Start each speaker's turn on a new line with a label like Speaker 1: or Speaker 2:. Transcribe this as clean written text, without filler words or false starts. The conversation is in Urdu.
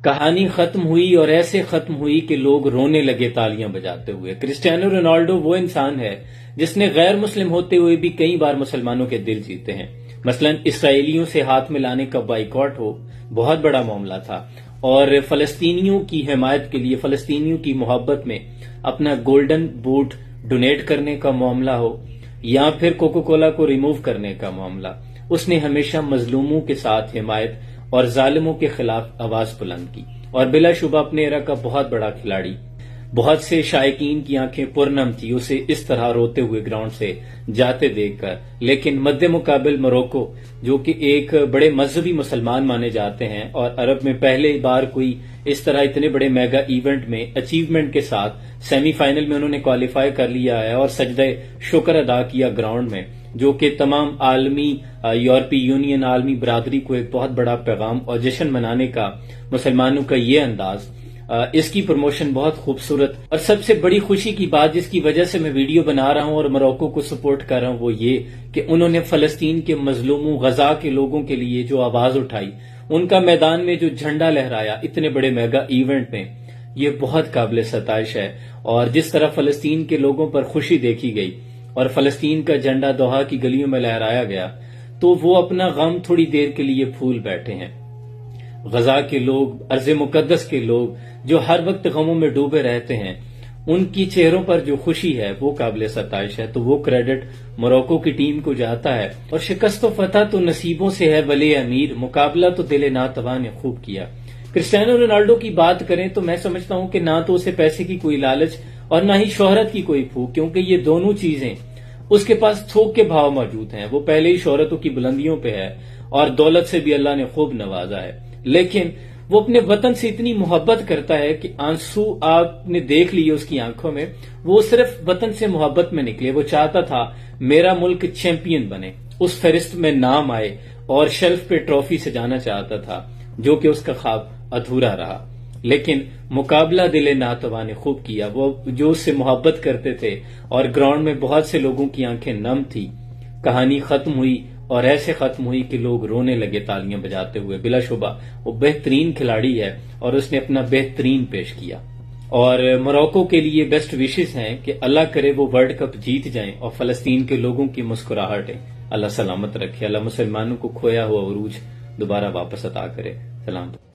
Speaker 1: کہانی ختم ہوئی اور ایسے ختم ہوئی کہ لوگ رونے لگے تالیاں بجاتے ہوئے۔ کرسٹیانو رونالڈو وہ انسان ہے جس نے غیر مسلم ہوتے ہوئے بھی کئی بار مسلمانوں کے دل جیتے ہیں۔ مثلا اسرائیلیوں سے ہاتھ ملانے کا بائیکاٹ ہو، بہت بڑا معاملہ تھا، اور فلسطینیوں کی حمایت کے لیے، فلسطینیوں کی محبت میں اپنا گولڈن بوٹ ڈونیٹ کرنے کا معاملہ ہو، یا پھر کوکو کولا کو ریموو کرنے کا معاملہ، اس نے ہمیشہ مظلوموں کے ساتھ حمایت اور ظالموں کے خلاف آواز بلند کی، اور بلا شبہ اپنے ایرا کا بہت بڑا کھلاڑی۔ بہت سے شائقین کی آنکھیں پرنم تھی اسے اس طرح روتے ہوئے گراؤنڈ سے جاتے دیکھ کر، لیکن مد مقابل موروکو، جو کہ ایک بڑے مذہبی مسلمان مانے جاتے ہیں اور عرب میں پہلے بار کوئی اس طرح اتنے بڑے میگا ایونٹ میں اچیومنٹ کے ساتھ سیمی فائنل میں انہوں نے کوالیفائی کر لیا ہے اور سجدہ شکر ادا کیا گراؤنڈ میں، جو کہ تمام عالمی یورپی یونین، عالمی برادری کو ایک بہت بڑا پیغام اور جشن منانے کا مسلمانوں کا یہ انداز، اس کی پروموشن بہت خوبصورت، اور سب سے بڑی خوشی کی بات جس کی وجہ سے میں ویڈیو بنا رہا ہوں اور موروکو کو سپورٹ کر رہا ہوں وہ یہ کہ انہوں نے فلسطین کے مظلوموں، غزہ کے لوگوں کے لیے جو آواز اٹھائی، ان کا میدان میں جو جھنڈا لہرایا اتنے بڑے میگا ایونٹ میں، یہ بہت قابل ستائش ہے۔ اور جس طرح فلسطین کے لوگوں پر خوشی دیکھی گئی اور فلسطین کا جھنڈا دوحہ کی گلیوں میں لہرایا گیا، تو وہ اپنا غم تھوڑی دیر کے لیے بھول بیٹھے ہیں۔ غزہ کے لوگ، ارض مقدس کے لوگ جو ہر وقت غموں میں ڈوبے رہتے ہیں، ان کی چہروں پر جو خوشی ہے وہ قابل ستائش ہے، تو وہ کریڈٹ موروکو کی ٹیم کو جاتا ہے۔ اور شکست و فتح تو نصیبوں سے ہے ولی امیر، مقابلہ تو دل ناتواں نے خوب کیا۔ کرسٹیانو رونالڈو کی بات کریں تو میں سمجھتا ہوں کہ نہ تو اسے پیسے کی کوئی لالچ اور نہ ہی شہرت کی کوئی بھوک، کیونکہ یہ دونوں چیزیں اس کے پاس تھوک کے بھاؤ موجود ہیں۔ وہ پہلے ہی شہرتوں کی بلندیوں پہ ہے اور دولت سے بھی اللہ نے خوب نوازا ہے، لیکن وہ اپنے وطن سے اتنی محبت کرتا ہے کہ آنسو آپ نے دیکھ لیے اس کی آنکھوں میں، وہ صرف وطن سے محبت میں نکلے۔ وہ چاہتا تھا میرا ملک چیمپئن بنے، اس فہرست میں نام آئے، اور شیلف پہ ٹرافی سجانا چاہتا تھا، جو کہ اس کا خواب ادھورا رہا۔ لیکن مقابلہ دل ناتواں نے خوب کیا، وہ جو اس سے محبت کرتے تھے، اور گراؤنڈ میں بہت سے لوگوں کی آنکھیں نم تھی۔ کہانی ختم ہوئی اور ایسے ختم ہوئی کہ لوگ رونے لگے تالیاں بجاتے ہوئے۔ بلا شبہ وہ بہترین کھلاڑی ہے اور اس نے اپنا بہترین پیش کیا، اور موروکو کے لیے بیسٹ وشز ہیں کہ اللہ کرے وہ ورلڈ کپ جیت جائیں اور فلسطین کے لوگوں کی مسکراہٹیں اللہ سلامت رکھے، اللہ مسلمانوں کو کھویا ہوا عروج دوبارہ واپس عطا کرے۔ سلام۔